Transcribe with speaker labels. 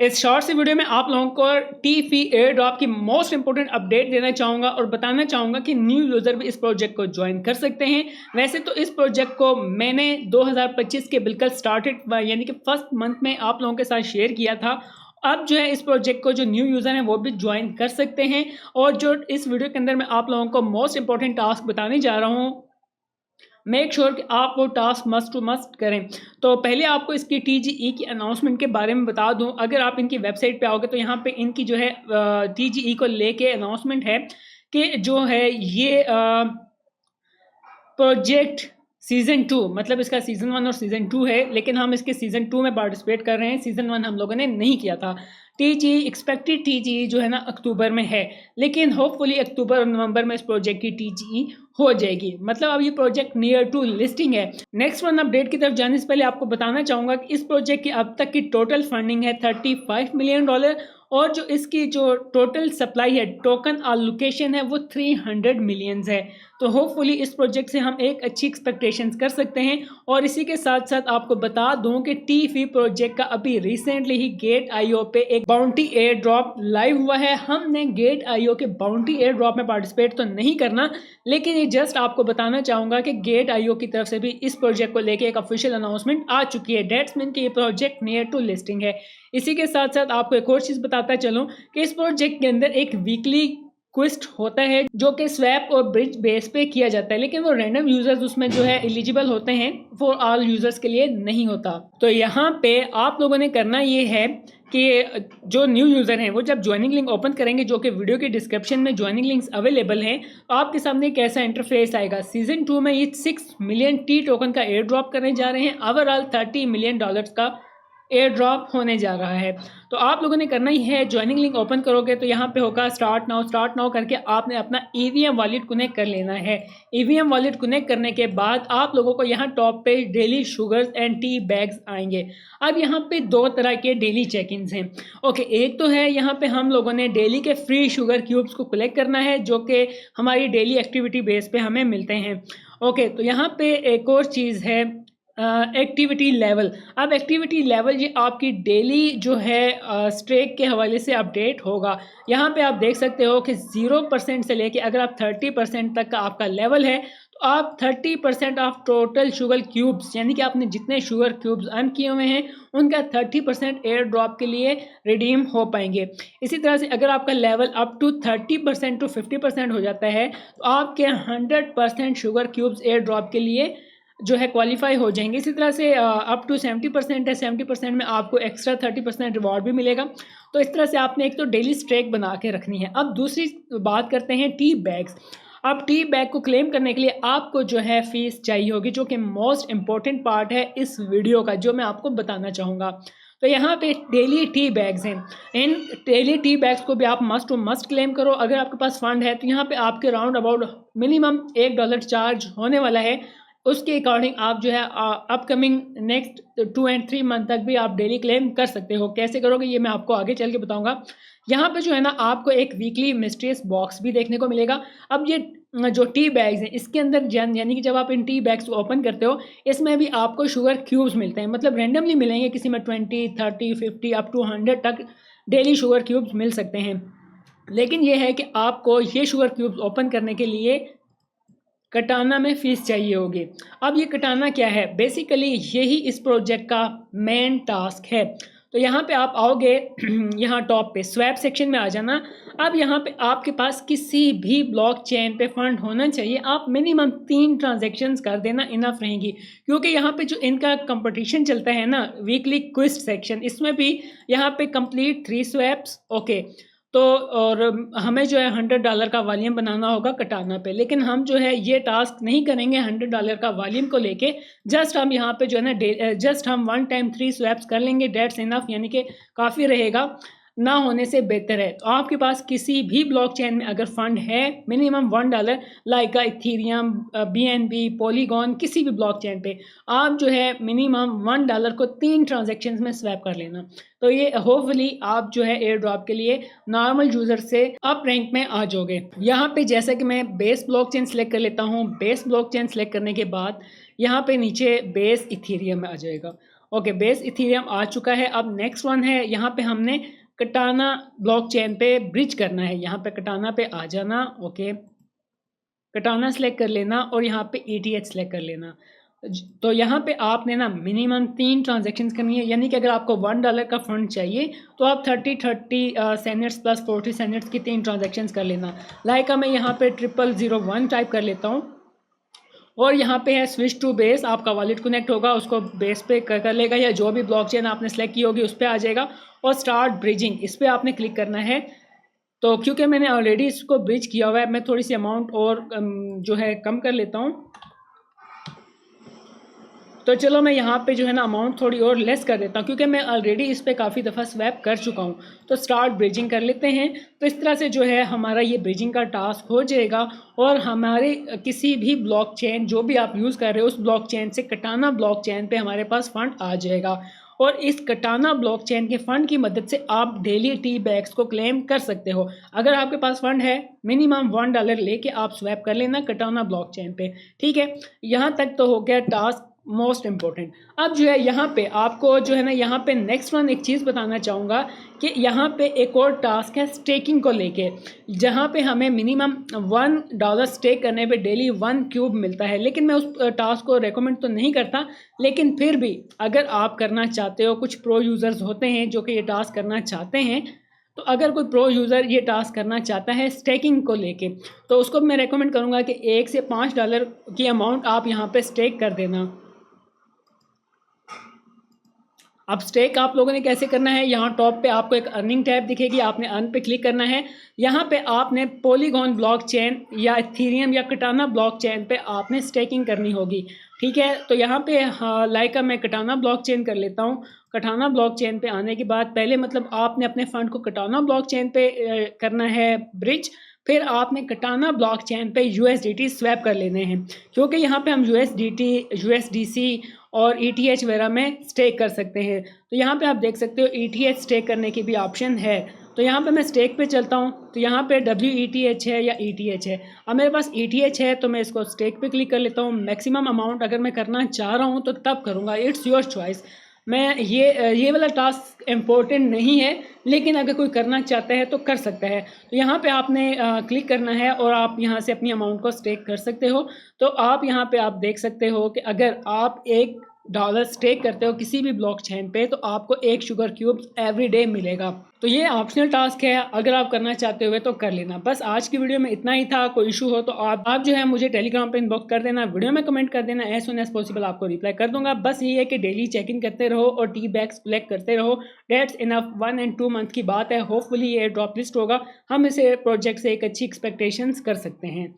Speaker 1: इस शॉर्ट सी वीडियो में आप लोगों को टी-फी एयर ड्रॉप की मोस्ट इंपॉर्टेंट अपडेट देना चाहूँगा और बताना चाहूँगा कि न्यू यूज़र भी इस प्रोजेक्ट को ज्वाइन कर सकते हैं। वैसे तो इस प्रोजेक्ट को मैंने 2025 के बिल्कुल स्टार्टेड यानी कि फर्स्ट मंथ में आप लोगों के साथ शेयर किया था। अब जो है इस प्रोजेक्ट को जो न्यू यूज़र हैं वो भी ज्वाइन कर सकते हैं और जो इस वीडियो के अंदर मैं आप लोगों को मोस्ट इंपॉर्टेंट टास्क बताने जा रहा हूँ, मेक श्योर कि आप वो टास्क मस्ट टू मस्ट करें। तो पहले आपको इसकी टीजीई की अनाउंसमेंट के बारे में बता दूं। अगर आप इनकी वेबसाइट पे आओगे तो यहाँ पे इनकी जो है टीजीई को लेके अनाउंसमेंट है कि जो है ये प्रोजेक्ट सीज़न 2 मतलब इसका सीज़न 1 और सीज़न 2 है, लेकिन हम इसके सीज़न 2 में पार्टिसिपेट कर रहे हैं। सीज़न 1 हम लोगों ने नहीं किया था। टीजीई एक्सपेक्टेड टीजीई जो है ना अक्टूबर में है, लेकिन होपफुली अक्टूबर और नवंबर में इस प्रोजेक्ट की टीजीई हो जाएगी। मतलब अब ये प्रोजेक्ट नियर टू लिस्टिंग है। नेक्स्ट वन अपडेट की तरफ जाने से पहले आपको बताना चाहूँगा कि इस प्रोजेक्ट की अब तक की टोटल फंडिंग है $35 मिलियन और जो इसकी जो टोटल सप्लाई है, टोकन एलोकेशन है, वो 300 मिलियंस है। तो होपफुली इस प्रोजेक्ट से हम एक अच्छी एक्सपेक्टेशंस कर सकते हैं। और इसी के साथ साथ आपको बता दूं कि टी-फी प्रोजेक्ट का अभी रिसेंटली ही गेट आईओ पे एक बाउंटी एयर ड्रॉप लाइव हुआ है। हमने गेट आईओ के बाउंटी एयर ड्रॉप में पार्टिसिपेट तो नहीं करना, लेकिन ये जस्ट आपको बताना चाहूँगा कि गेट आईओ की तरफ से भी इस प्रोजेक्ट को लेकर एक ऑफिशियल अनाउंसमेंट आ चुकी है। डेट्स मीन कि ये प्रोजेक्ट नियर टू लिस्टिंग है। इसी के साथ साथ आपको एक और चीज़ बताता चलूँ कि इस प्रोजेक्ट के अंदर एक वीकली क्विस्ट होता है जो कि स्वैप और ब्रिज बेस पे किया जाता है, लेकिन वो रैंडम यूजर्स उसमें जो है एलिजिबल होते हैं, फॉर ऑल यूजर्स के लिए नहीं होता। तो यहाँ पे आप लोगों ने करना ये है कि जो न्यू यूज़र हैं वो जब ज्वाइनिंग लिंक ओपन करेंगे, जो कि वीडियो के डिस्क्रिप्शन में ज्वाइनिंग लिंक्स अवेलेबल हैं, तो आपके सामने एक ऐसा इंटरफेस आएगा। सीजन 2 में ये 6 मिलियन टी टोकन का एयर ड्रॉप करने जा रहे हैं। ओवरऑल $30 मिलियन का एयर ड्रॉप होने जा रहा है। तो आप लोगों ने करना ही है, ज्वाइनिंग लिंक ओपन करोगे तो यहाँ पे होगा स्टार्ट नाउ करके आपने अपना ईवीएम वॉलेट कनेक्ट कर लेना है। ईवीएम वॉलेट कनेक्ट करने के बाद आप लोगों को यहाँ टॉप पे daily sugars and tea bags आएंगे। अब यहाँ पे दो तरह के डेली चेक इन्स हैं। ओके, एक तो है यहाँ पे हम लोगों ने डेली के फ्री शुगर क्यूब्स को कलेक्ट करना है, जो कि हमारी डेली एक्टिविटी बेस पे हमें मिलते हैं। ओके, तो यहाँ पे एक और चीज़ है एक्टिविटी लेवल। अब एक्टिविटी लेवल ये आपकी डेली जो है स्ट्रेक के हवाले से अपडेट होगा। यहाँ पे आप देख सकते हो कि 0% से लेके अगर आप 30% तक का आपका लेवल है तो आप 30% ऑफ टोटल शुगर क्यूब्स, यानी कि आपने जितने शुगर क्यूब्स अर्न किए हुए हैं उनका 30% एयर ड्रॉप के लिए रिडीम हो पाएंगे। इसी तरह से अगर आपका लेवल अप टू 30% टू 50% हो जाता है तो आपके 100% शुगर क्यूब्स एयर ड्रॉप के लिए जो है क्वालिफाई हो जाएंगे। इसी तरह से अप टू 70% है, 70% में आपको एक्स्ट्रा 30% रिवॉर्ड भी मिलेगा। तो इस तरह से आपने एक तो डेली स्ट्रेक बना के रखनी है। अब दूसरी बात करते हैं टी बैग्स। अब टी बैग को क्लेम करने के लिए आपको जो है फीस चाहिए होगी, जो कि मोस्ट इंपॉर्टेंट पार्ट है इस वीडियो का, जो मैं आपको बताना चाहूँगा। तो यहाँ पे डेली टी बैग्स हैं। इन डेली टी बैग्स को भी आप मस्ट टू मस्ट क्लेम करो। अगर आपके पास फंड है तो यहाँ पे आपके राउंड अबाउट मिनिमम $1 चार्ज होने वाला है। उसके अकॉर्डिंग आप जो है अपकमिंग नेक्स्ट 2 and 3 मंथ तक भी आप डेली क्लेम कर सकते हो। कैसे करोगे ये मैं आपको आगे चल के बताऊंगा। यहाँ पे जो है ना आपको एक वीकली मिस्ट्रियस बॉक्स भी देखने को मिलेगा। अब ये जो टी बैग्स हैं इसके अंदर यानी कि जब आप इन टी बैग्स को ओपन करते हो इसमें भी आपको शुगर क्यूब्स मिलते हैं, मतलब रेंडमली मिलेंगे। किसी में 20, 30, 50 अप टू 100 तक डेली शुगर क्यूब्स मिल सकते हैं। लेकिन ये है कि आपको ये शुगर क्यूब्स ओपन करने के लिए कटाना में फीस चाहिए होगी। अब ये कटाना क्या है, बेसिकली यही इस प्रोजेक्ट का मेन टास्क है। तो यहाँ पे आप आओगे यहाँ टॉप पे स्वैप सेक्शन में आ जाना। अब यहाँ पे आपके पास किसी भी ब्लॉक चेन पे फंड होना चाहिए। आप मिनिमम 3 ट्रांजेक्शन्स कर देना इनफ रहेंगी, क्योंकि यहाँ पे जो इनका कंपटीशन चलता है ना वीकली क्विस्ट सेक्शन, इसमें भी यहाँ पे कंप्लीट 3 स्वैप्स। ओके, तो और हमें जो है $100 का वॉल्यूम बनाना होगा कटाना पे, लेकिन हम जो है ये टास्क नहीं करेंगे $100 का वॉल्यूम को लेके। जस्ट हम यहाँ पे जो है ना जस्ट हम 1 टाइम 3 स्वैप्स कर लेंगे, डेट्स इनफ, यानी कि काफ़ी रहेगा, ना होने से बेहतर है। तो आपके पास किसी भी ब्लॉक चेन में अगर फंड है minimum $1 like Ethereum, BNB, polygon, किसी भी ब्लॉक चेन पे आप जो है मिनिमम $1 को 3 ट्रांजेक्शन्स में स्वैप कर लेना। तो ये होपफुली आप जो है एयर ड्रॉप के लिए नॉर्मल यूज़र से अप रैंक में आ जाओगे। यहाँ पे जैसे कि मैं बेस ब्लॉक चेन सेलेक्ट कर लेता हूँ। बेस ब्लॉक चेन सेलेक्ट करने के बाद यहाँ पे नीचे बेस इथेरियम में आ जाएगा। ओके, बेस इथेरियम आ चुका है। अब नेक्स्ट वन है, यहाँ पे हमने कटाना ब्लॉकचेन पे ब्रिज करना है। यहाँ पे कटाना पे आ जाना, ओके, कटाना सेलेक्ट कर लेना और यहाँ पे ETH सेलेक्ट कर लेना। तो यहाँ पे आपने ना मिनिमम 3 ट्रांजैक्शंस करनी है, यानी कि अगर आपको $1 का फंड चाहिए तो आप 30 सेनेट्स प्लस 40 सेनेट्स की 3 ट्रांजैक्शंस कर लेना। लाइक मैं यहाँ पे 0001 टाइप कर लेता हूँ और यहाँ पे है स्विच टू बेस, आपका वॉलेट कनेक्ट होगा, उसको बेस पे कर लेगा या जो भी ब्लॉकचेन आपने सेलेक्ट की होगी उस पर आ जाएगा। और स्टार्ट ब्रिजिंग, इस पर आपने क्लिक करना है। तो क्योंकि मैंने ऑलरेडी इसको ब्रिज किया हुआ है, मैं थोड़ी सी अमाउंट और जो है कम कर लेता हूँ। तो चलो मैं यहाँ पे जो है ना अमाउंट थोड़ी और लेस कर देता हूँ, क्योंकि मैं ऑलरेडी इस पर काफ़ी दफ़ा स्वैप कर चुका हूँ। तो स्टार्ट ब्रिजिंग कर लेते हैं। तो इस तरह से जो है हमारा ये ब्रिजिंग का टास्क हो जाएगा और हमारे किसी भी ब्लॉकचेन जो भी आप यूज़ कर रहे हो उस ब्लॉकचेन से कटाना ब्लॉकचेन पे हमारे पास फंड आ जाएगा। और इस कटाना ब्लॉकचेन के फंड की मदद से आप डेली टी बैग्स को क्लेम कर सकते हो। अगर आपके पास फंड है, मिनिमम $1 लेके आप स्वैप कर लेना कटाना ब्लॉकचेन पे। ठीक है, यहाँ तक तो हो गया टास्क मोस्ट इम्पोर्टेंट। अब जो है यहाँ पे आपको जो है ना, यहाँ पे नेक्स्ट वन एक चीज़ बताना चाहूँगा कि यहाँ पे एक और टास्क है स्टेकिंग को लेके, जहाँ पे हमें मिनिमम $1 स्टेक करने पे डेली 1 क्यूब मिलता है। लेकिन मैं उस टास्क को रेकमेंड तो नहीं करता, लेकिन फिर भी अगर आप करना चाहते हो, कुछ प्रो यूज़र्स होते हैं जो कि ये टास्क करना चाहते हैं, तो अगर कोई प्रो यूज़र ये टास्क करना चाहता है स्टेकिंग को लेके, तो उसको मैं रेकमेंड करूँगा कि $1 से $5 की अमाउंट आप यहाँ पे स्टेक कर देना। अब स्टेक आप लोगों ने कैसे करना है, यहाँ टॉप पे आपको एक अर्निंग टैब दिखेगी, आपने अर्न पे क्लिक करना है। यहाँ पे आपने पॉलीगॉन ब्लॉकचेन या इथेरियम या कटाना ब्लॉकचेन पे आपने स्टेकिंग करनी होगी। ठीक है, तो यहाँ पे लाइक मैं कटाना ब्लॉकचेन कर लेता हूँ। कटाना ब्लॉकचेन पे आने के बाद पहले मतलब आपने अपने फंड को कटाना ब्लॉकचेन पे करना है ब्रिज, फिर आपने कटाना ब्लॉकचेन पे USDT स्वैप कर लेने हैं, क्योंकि यहाँ पे हम USDT, USDC और ETH वगैरह में स्टेक कर सकते हैं। तो यहाँ पे आप देख सकते हो ETH स्टेक करने की भी ऑप्शन है। तो यहाँ पे मैं स्टेक पे चलता हूँ, तो यहाँ पे WETH है या ETH है। अब मेरे पास ETH है तो मैं इसको स्टेक पे क्लिक कर लेता हूँ। मैक्सिमम अमाउंट अगर मैं करना चाह रहा हूँ तो तब करूँगा, इट्स योर चॉइस। मैं ये वाला टास्क इम्पोर्टेंट नहीं है, लेकिन अगर कोई करना चाहता है तो कर सकता है। तो यहाँ पे आपने क्लिक करना है और आप यहाँ से अपनी अमाउंट को स्टेक कर सकते हो। तो आप यहाँ पे आप देख सकते हो कि अगर आप $1 स्टेक करते हो किसी भी ब्लॉकचेन पे तो आपको 1 शुगर क्यूब एवरी डे मिलेगा। तो ये ऑप्शनल टास्क है, अगर आप करना चाहते हुए तो कर लेना। बस आज की वीडियो में इतना ही था। कोई इशू हो तो आप जो है मुझे टेलीग्राम पे इनबॉक्स कर देना, वीडियो में कमेंट कर देना, एज सुन एज पॉसिबल आपको रिप्लाई कर दूंगा। बस ये है कि डेली चेकिंग करते रहो और टी बैग्स कलेक्ट करते रहो। डेट्स इनफ, 1 और 2 मंथ की बात है। होपफुली ये ड्रॉप लिस्ट होगा, हम इसे प्रोजेक्ट से एक अच्छी एक्सपेक्टेशंस कर सकते हैं।